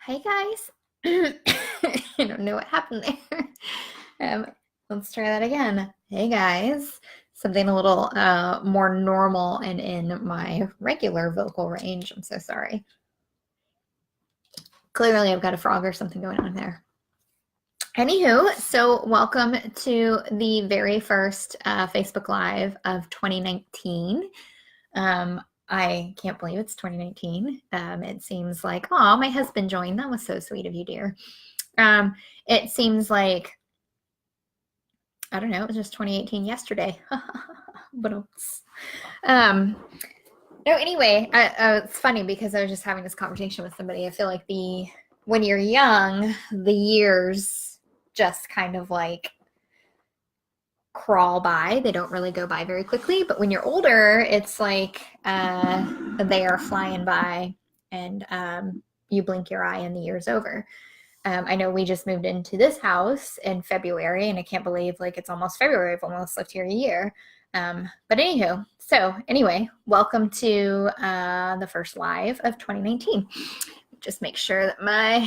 Hey guys. I don't know what happened there. Let's try that again. Hey guys. Something a little more normal and in my regular vocal range. I'm so sorry. Clearly I've got a frog or something going on there. Anywho, so welcome to the very first Facebook Live of 2019. I can't believe it's 2019. It seems like, oh, my husband joined. That was so sweet of you, dear. It seems like, I don't know, it was just 2018 yesterday. But no, anyway, it's funny because I was just having this conversation with somebody. I feel like when you're young, the years just kind of like crawl by. They don't really go by very quickly. But when you're older, it's like they are flying by, and you blink your eye and the year's over. I know we just moved into this house in February, and I can't believe like it's almost February. I've almost lived here a year. But anywho, so anyway, welcome to the first live of 2019. Just make sure that my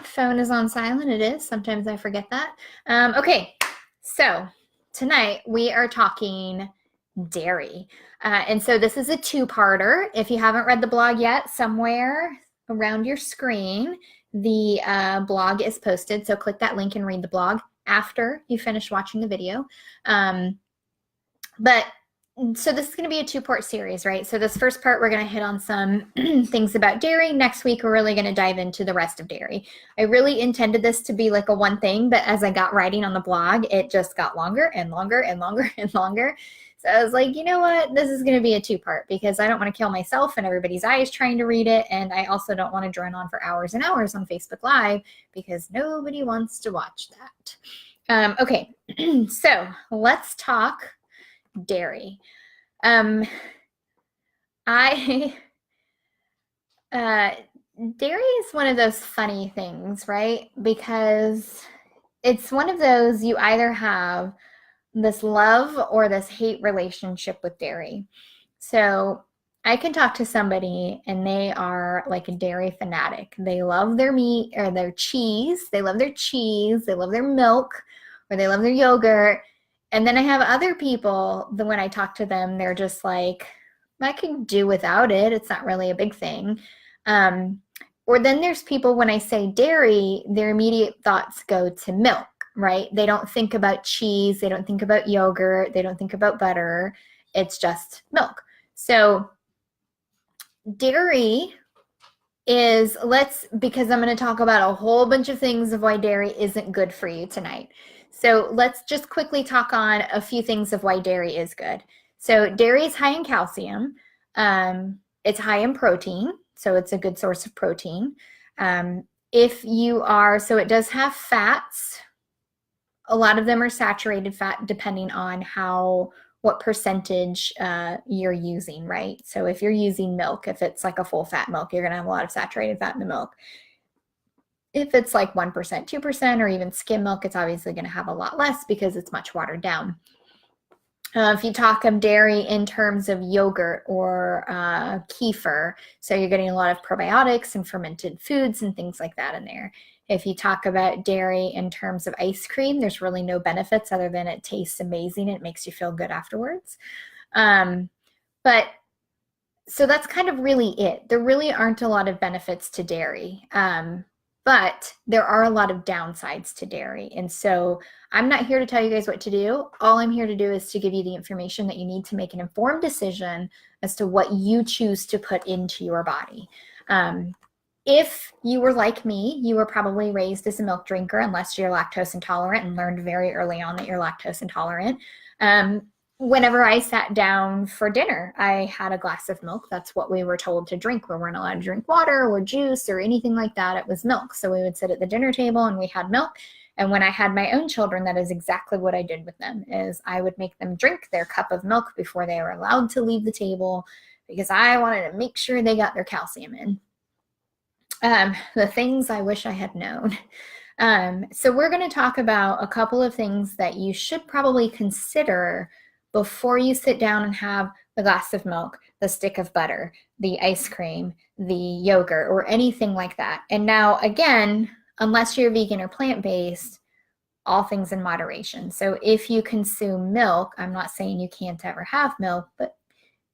phone is on silent. It is. Sometimes I forget that. Okay, so tonight we are talking dairy. And so this is a two-parter. If you haven't read the blog yet, somewhere around your screen, the blog is posted. So click that link and read the blog after you finish watching the video. So this is going to be a two-part series, right? So this first part, we're going to hit on some things about dairy. Next week, we're really going to dive into the rest of dairy. I really intended this to be like a one thing, but as I got writing on the blog, it just got longer and longer and longer and longer. So I was like, you know what? This is going to be a two-part because I don't want to kill myself and everybody's eyes trying to read it. And I also don't want to drone on for hours and hours on Facebook Live because nobody wants to watch that. Okay, so let's talk dairy. Dairy is one of those funny things, right? Because it's one of those, you either have this love or this hate relationship with dairy. So I can talk to somebody and they are like a dairy fanatic. They love their meat or their cheese. They love their cheese. They love their milk, or they love their yogurt. And then I have other people that when I talk to them, they're just like, I can do without it. It's not really a big thing. Or then there's people, when I say dairy, their immediate thoughts go to milk, right? They don't think about cheese. They don't think about yogurt. They don't think about butter. It's just milk. So dairy is, because I'm going to talk about a whole bunch of things of why dairy isn't good for you tonight. So let's just quickly talk on a few things of why dairy is good. So dairy is high in calcium. It's high in protein, so it's a good source of protein. So it does have fats. A lot of them are saturated fat depending on what percentage you're using, right? So if you're using milk, if it's like a full fat milk, you're gonna have a lot of saturated fat in the milk. If it's like 1%, 2%, or even skim milk, it's obviously going to have a lot less because it's much watered down. If you talk of dairy in terms of yogurt or kefir, so you're getting a lot of probiotics and fermented foods and things like that in there. If you talk about dairy in terms of ice cream, there's really no benefits other than it tastes amazing. It makes you feel good afterwards. So that's kind of really it. There really aren't a lot of benefits to dairy. But there are a lot of downsides to dairy. And so I'm not here to tell you guys what to do. All I'm here to do is to give you the information that you need to make an informed decision as to what you choose to put into your body. If you were like me, you were probably raised as a milk drinker, unless you're lactose intolerant and learned very early on that you're lactose intolerant. Whenever I sat down for dinner, I had a glass of milk. That's what we were told to drink. We weren't allowed to drink water or juice or anything like that. It was milk. So we would sit at the dinner table and we had milk. And when I had my own children, that is exactly what I did with them, is I would make them drink their cup of milk before they were allowed to leave the table because I wanted to make sure they got their calcium in. The things I wish I had known. So we're going to talk about a couple of things that you should probably consider before you sit down and have the glass of milk, the stick of butter, the ice cream, the yogurt, or anything like that. And now, again, unless you're vegan or plant-based, all things in moderation. So if you consume milk, I'm not saying you can't ever have milk, but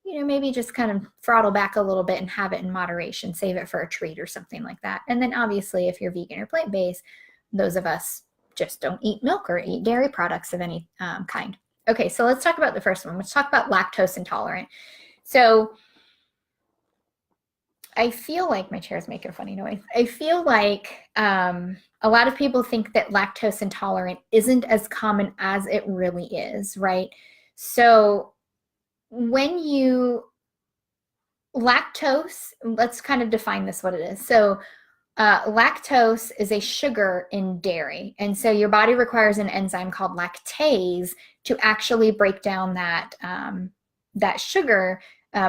maybe just kind of throttle back a little bit and have it in moderation, save it for a treat or something like that. And then obviously if you're vegan or plant-based, those of us just don't eat milk or eat dairy products of any kind. Okay, so let's talk about the first one. Let's talk about lactose intolerant. So I feel like my chair is making a funny noise. I feel like a lot of people think that lactose intolerant isn't as common as it really is, right? So when lactose, let's kind of define this, what it is. So lactose is a sugar in dairy. And so your body requires an enzyme called lactase to actually break down that, that sugar,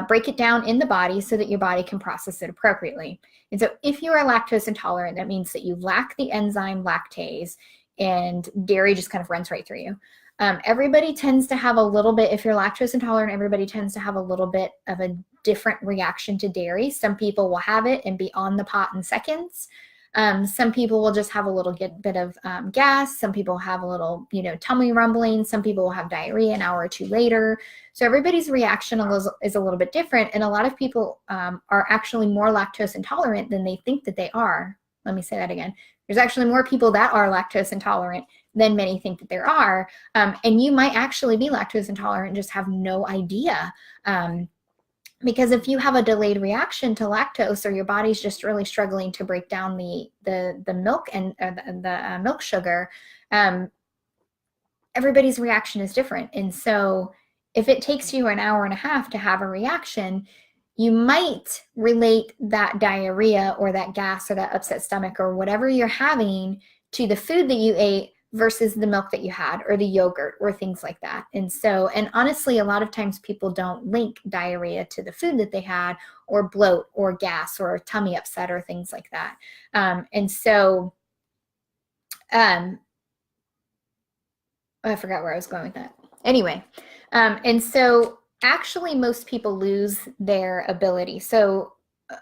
break it down in the body so that your body can process it appropriately. And so if you are lactose intolerant, that means that you lack the enzyme lactase and dairy just kind of runs right through you. Everybody tends to have a little bit, if you're lactose intolerant, everybody tends to have a little bit of a different reaction to dairy. Some people will have it and be on the pot in seconds. Some people will just have a little bit of gas. Some people have a little, tummy rumbling. Some people will have diarrhea an hour or two later. So everybody's reaction is a little bit different. And a lot of people are actually more lactose intolerant than they think that they are. Let me say that again. There's actually more people that are lactose intolerant than many think that there are. And you might actually be lactose intolerant and just have no idea. Because if you have a delayed reaction to lactose, or your body's just really struggling to break down the milk and the milk sugar, everybody's reaction is different. And so if it takes you an hour and a half to have a reaction, you might relate that diarrhea or that gas or that upset stomach or whatever you're having to the food that you ate versus the milk that you had or the yogurt or things like that. And so, and honestly, a lot of times people don't link diarrhea to the food that they had, or bloat or gas or tummy upset or things like that. And so, I forgot where I was going with that. Anyway, and so actually most people lose their ability. So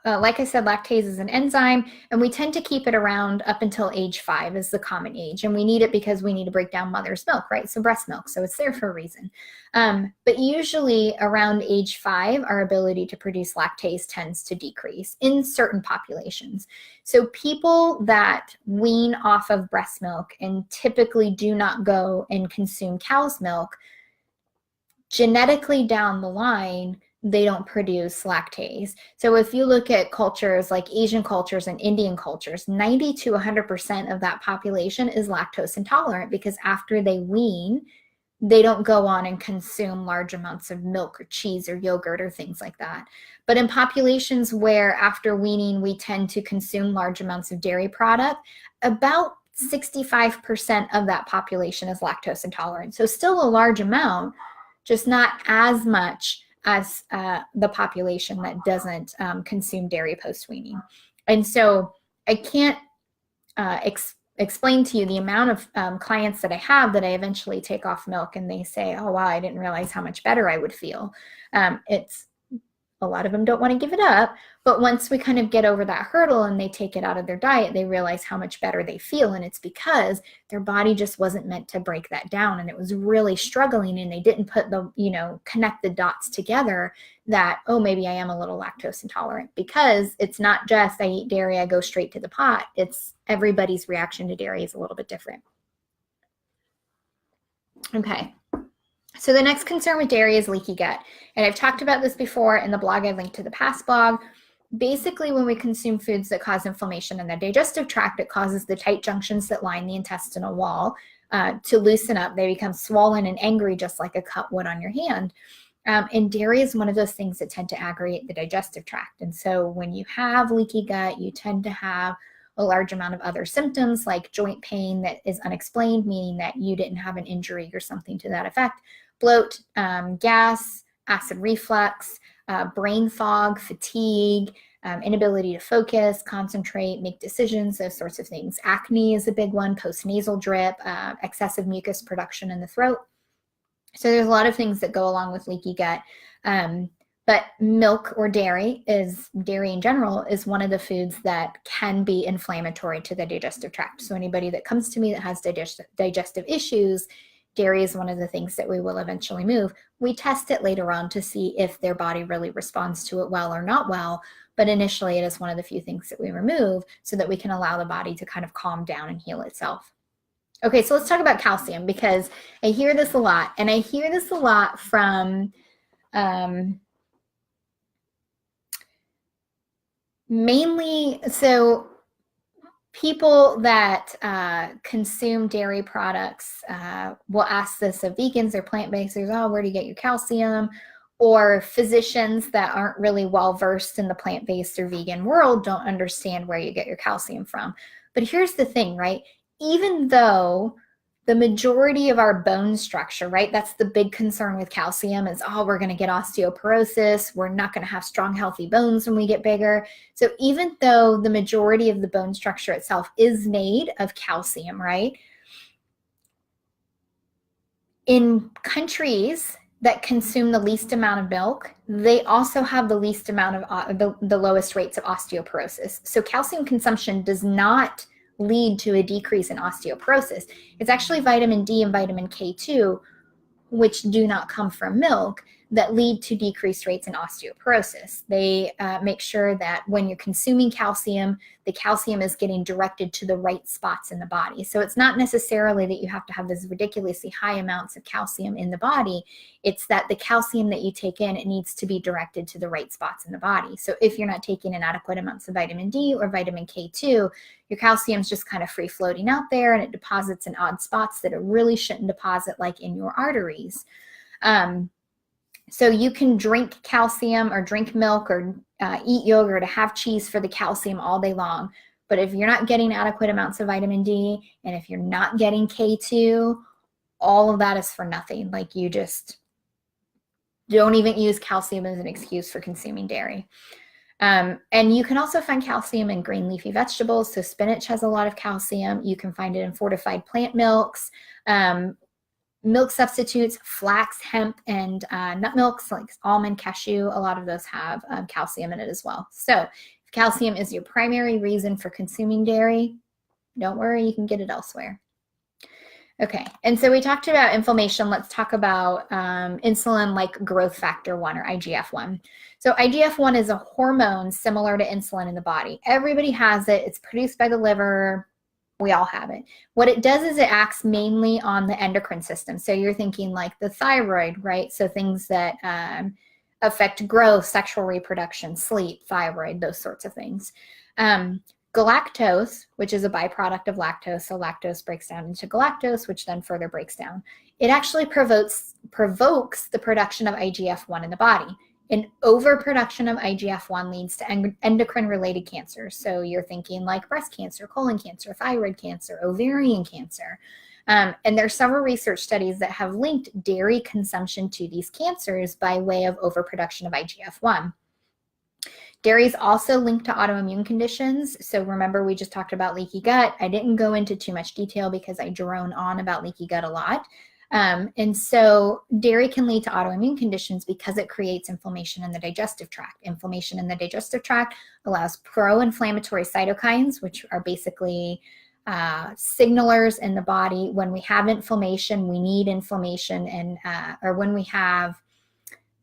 like I said, lactase is an enzyme, and we tend to keep it around up until age 5 is the common age. And we need it because we need to break down mother's milk, right? So breast milk. So it's there for a reason. But usually around age 5, our ability to produce lactase tends to decrease in certain populations. So people that wean off of breast milk and typically do not go and consume cow's milk, genetically down the line, they don't produce lactase. So if you look at cultures like Asian cultures and Indian cultures, 90 to 100% of that population is lactose intolerant, because after they wean, they don't go on and consume large amounts of milk or cheese or yogurt or things like that. But in populations where after weaning we tend to consume large amounts of dairy product, about 65% of that population is lactose intolerant. So still a large amount, just not as much as the population that doesn't consume dairy post-weaning. And so I can't explain to you the amount of clients that I have that I eventually take off milk and they say, oh, wow, I didn't realize how much better I would feel. It's a lot of them don't want to give it up, but once we kind of get over that hurdle and they take it out of their diet, they realize how much better they feel. And it's because their body just wasn't meant to break that down, and it was really struggling, and they didn't put the, connect the dots together that, oh, maybe I am a little lactose intolerant. Because it's not just I eat dairy, I go straight to the pot. It's everybody's reaction to dairy is a little bit different. Okay. So the next concern with dairy is leaky gut. And I've talked about this before in the blog. I linked to the past blog. Basically, when we consume foods that cause inflammation in the digestive tract, it causes the tight junctions that line the intestinal wall to loosen up. They become swollen and angry, just like a cut would on your hand. And dairy is one of those things that tend to aggravate the digestive tract. And so when you have leaky gut, you tend to have a large amount of other symptoms like joint pain that is unexplained, meaning that you didn't have an injury or something to that effect, bloat, gas, acid reflux, brain fog, fatigue, inability to focus, concentrate, make decisions, those sorts of things. Acne is a big one, postnasal drip, excessive mucus production in the throat. So there's a lot of things that go along with leaky gut. But milk or dairy in general is one of the foods that can be inflammatory to the digestive tract. So anybody that comes to me that has digestive issues, dairy is one of the things that we will eventually move. We test it later on to see if their body really responds to it well or not well. But initially, it is one of the few things that we remove so that we can allow the body to kind of calm down and heal itself. Okay, so let's talk about calcium, because I hear this a lot, and I hear this a lot from mainly, so people that consume dairy products will ask this of vegans or plant-based. Oh, where do you get your calcium? Or physicians that aren't really well versed in the plant-based or vegan world don't understand where you get your calcium from. But here's the thing, right? Even though the majority of our bone structure, right? That's the big concern with calcium is, oh, we're going to get osteoporosis. We're not going to have strong, healthy bones when we get bigger. So even though the majority of the bone structure itself is made of calcium, right? In countries that consume the least amount of milk, they also have the least amount of the lowest rates of osteoporosis. So calcium consumption does not lead to a decrease in osteoporosis. It's actually vitamin D and vitamin K2, which do not come from milk, that lead to decreased rates in osteoporosis. They make sure that when you're consuming calcium, the calcium is getting directed to the right spots in the body. So it's not necessarily that you have to have this ridiculously high amounts of calcium in the body. It's that the calcium that you take in, it needs to be directed to the right spots in the body. So if you're not taking in adequate amounts of vitamin D or vitamin K2, your calcium's just kind of free floating out there, and it deposits in odd spots that it really shouldn't deposit, like in your arteries. So you can drink calcium or drink milk or eat yogurt or have cheese for the calcium all day long. But if you're not getting adequate amounts of vitamin D, and if you're not getting K2, all of that is for nothing. Like, you just don't even use calcium as an excuse for consuming dairy. And you can also find calcium in green leafy vegetables. So spinach has a lot of calcium. You can find it in fortified plant milks. Milk substitutes, flax, hemp, and nut milks like almond, cashew, a lot of those have calcium in it as well. So if calcium is your primary reason for consuming dairy, don't worry, you can get it elsewhere. Okay, and so we talked about inflammation. Let's talk about insulin like growth factor 1 or IGF-1. So IGF-1 is a hormone similar to insulin in the body. Everybody has it. It's produced by the liver. We all have it. What it does is it acts mainly on the endocrine system. So you're thinking like the thyroid, right? So things that affect growth, sexual reproduction, sleep, thyroid, those sorts of things. Galactose, which is a byproduct of lactose. So lactose breaks down into galactose, which then further breaks down. It actually provokes the production of IGF-1 in the body. An overproduction of IGF-1 leads to endocrine-related cancers. So you're thinking like breast cancer, colon cancer, thyroid cancer, ovarian cancer. And there are several research studies that have linked dairy consumption to these cancers by way of overproduction of IGF-1. Dairy is also linked to autoimmune conditions. So remember, we just talked about leaky gut. I didn't go into too much detail because I drone on about leaky gut a lot. And so dairy can lead to autoimmune conditions because it creates inflammation in the digestive tract. Inflammation in the digestive tract allows pro-inflammatory cytokines, which are basically signalers in the body. When we have inflammation, we need inflammation, and or when we have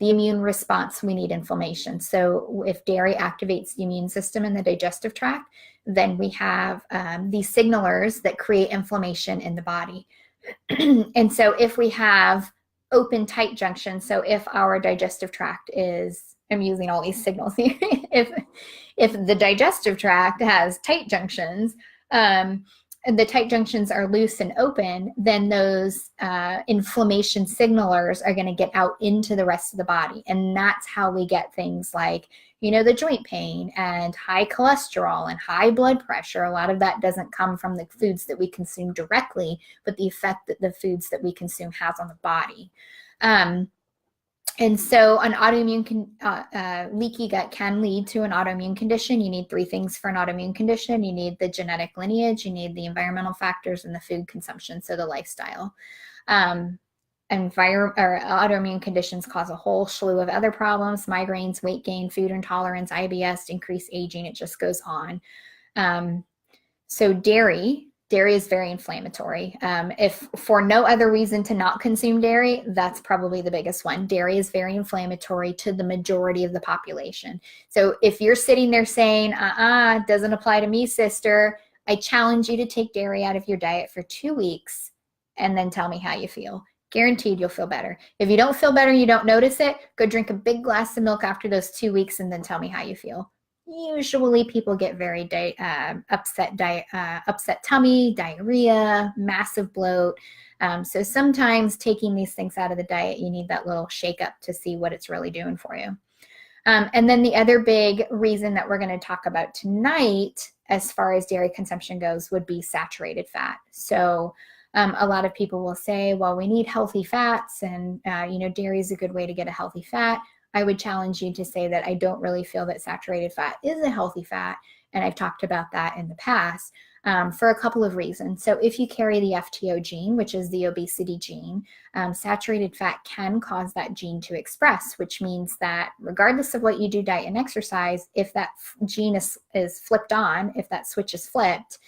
the immune response, we need inflammation. So if dairy activates the immune system in the digestive tract, then we have these signalers that create inflammation in the body. And so if we have open tight junctions, so if our digestive tract is, I'm using all these signals here, if the digestive tract has tight junctions, and the tight junctions are loose and open, then those inflammation signalers are going to get out into the rest of the body. And that's how we get things like, you know, the joint pain and high cholesterol and high blood pressure. A lot of that doesn't come from the foods that we consume directly, but the effect that the foods that we consume has on the body. And so an autoimmune, leaky gut can lead to an autoimmune condition. You need 3 things for an autoimmune condition. You need the genetic lineage, you need the environmental factors, and the food consumption, so the lifestyle. autoimmune conditions cause a whole slew of other problems: migraines, weight gain, food intolerance, IBS, increased aging. It just goes on. So dairy is very inflammatory. If for no other reason to not consume dairy, that's probably the biggest one. Dairy is very inflammatory to the majority of the population. So if you're sitting there saying, doesn't apply to me, sister, I challenge you to take dairy out of your diet for 2 weeks and then tell me how you feel. Guaranteed you'll feel better. If you don't feel better, you don't notice it, go drink a big glass of milk after those 2 weeks and then tell me how you feel. Usually people get very upset tummy, diarrhea, massive bloat. So sometimes taking these things out of the diet, you need that little shake up to see what it's really doing for you. And then the other big reason that we're going to talk about tonight, as far as dairy consumption goes, would be saturated fat. So a lot of people will say, well, we need healthy fats, and dairy is a good way to get a healthy fat. I would challenge you to say that I don't really feel that saturated fat is a healthy fat, and I've talked about that in the past for a couple of reasons. So if you carry the FTO gene, which is the obesity gene, saturated fat can cause that gene to express, which means that regardless of what you do, diet and exercise, if that gene is flipped on, if that switch is flipped,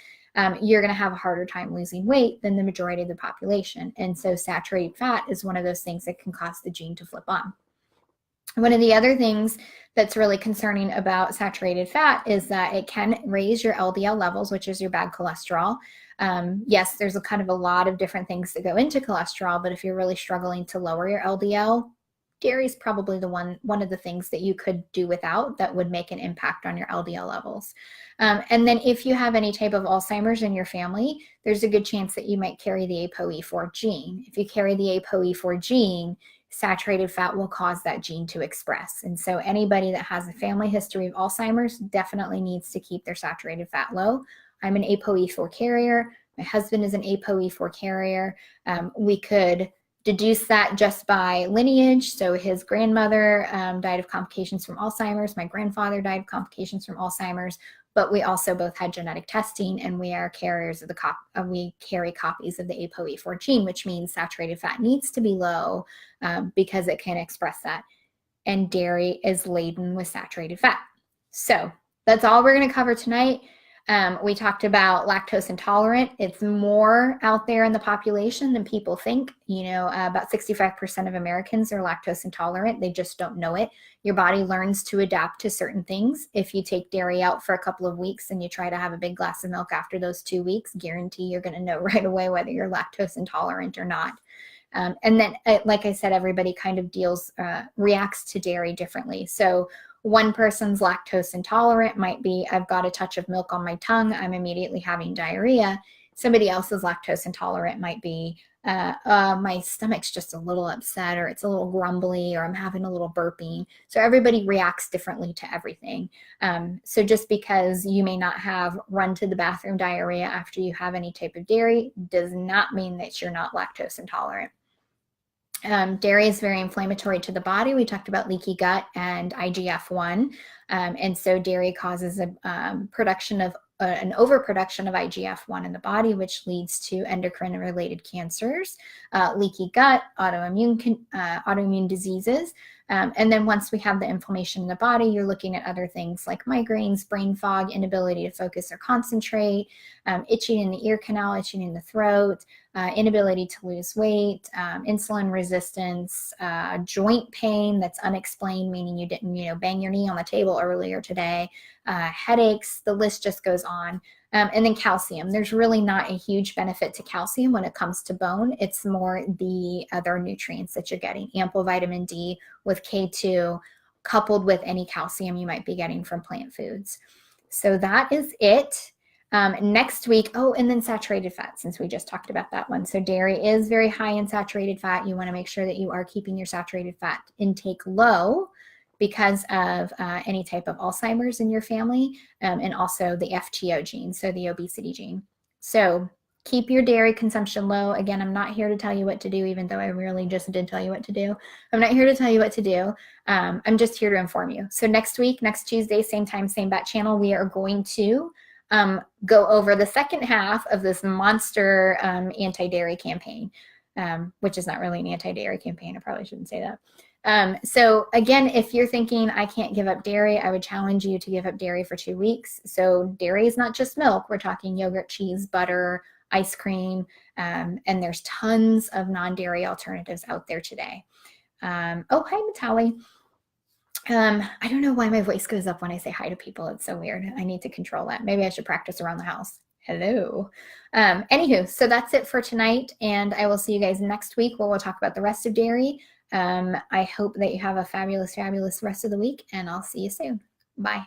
you're going to have a harder time losing weight than the majority of the population. And so saturated fat is one of those things that can cause the gene to flip on. One of the other things that's really concerning about saturated fat is that it can raise your LDL levels, which is your bad cholesterol. Yes, there's a kind of a lot of different things that go into cholesterol, but if you're really struggling to lower your LDL, dairy is probably one of the things that you could do without that would make an impact on your LDL levels. And then if you have any type of Alzheimer's in your family, there's a good chance that you might carry the ApoE4 gene. If you carry the ApoE4 gene, saturated fat will cause that gene to express. And so anybody that has a family history of Alzheimer's definitely needs to keep their saturated fat low. I'm an ApoE4 carrier. My husband is an ApoE4 carrier. We could deduce that just by lineage. So his grandmother died of complications from Alzheimer's. My grandfather died of complications from Alzheimer's. But we also both had genetic testing, and we are carriers of we carry copies of the ApoE4 gene, which means saturated fat needs to be low because it can express that. And dairy is laden with saturated fat. So that's all we're going to cover tonight. We talked about lactose intolerant. It's more out there in the population than people think. About 65% of Americans are lactose intolerant. They just don't know it. Your body learns to adapt to certain things. If you take dairy out for a couple of weeks and you try to have a big glass of milk after those 2 weeks, guarantee you're going to know right away whether you're lactose intolerant or not. And then, like I said, everybody kind of reacts to dairy differently. So one person's lactose intolerant might be, I've got a touch of milk on my tongue, I'm immediately having diarrhea. Somebody else's lactose intolerant might be, my stomach's just a little upset, or it's a little grumbly, or I'm having a little burping. So everybody reacts differently to everything. So just because you may not have run to the bathroom diarrhea after you have any type of dairy does not mean that you're not lactose intolerant. Dairy is very inflammatory to the body. We talked about leaky gut and IGF-1. And so dairy causes a production of an overproduction of IGF-1 in the body, which leads to endocrine-related cancers, leaky gut, autoimmune diseases. And then once we have the inflammation in the body, you're looking at other things like migraines, brain fog, inability to focus or concentrate, itching in the ear canal, itching in the throat, inability to lose weight, insulin resistance, joint pain that's unexplained, meaning you didn't, bang your knee on the table earlier today, headaches, the list just goes on. And then calcium. There's really not a huge benefit to calcium when it comes to bone. It's more the other nutrients that you're getting, ample vitamin D with K2, coupled with any calcium you might be getting from plant foods. So that is it. Next week, and then saturated fat, since we just talked about that one. So dairy is very high in saturated fat. You want to make sure that you are keeping your saturated fat intake low because of any type of Alzheimer's in your family, and also the FTO gene, so the obesity gene. So keep your dairy consumption low. Again, I'm not here to tell you what to do, even though I really just did tell you what to do. I'm not here to tell you what to do. I'm just here to inform you. So next week, next Tuesday, same time, same bat channel, we are going to go over the second half of this monster anti-dairy campaign. which is not really an anti-dairy campaign. I probably shouldn't say that. So again, if you're thinking I can't give up dairy, I would challenge you to give up dairy for 2 weeks. So dairy is not just milk. We're talking yogurt, cheese, butter, ice cream, and there's tons of non-dairy alternatives out there today. Oh, hi, Natalie. I don't know why my voice goes up when I say hi to people. It's so weird. I need to control that. Maybe I should practice around the house. Hello. Anywho, so that's it for tonight, and I will see you guys next week where we'll talk about the rest of dairy. I hope that you have a fabulous, fabulous rest of the week, and I'll see you soon. Bye.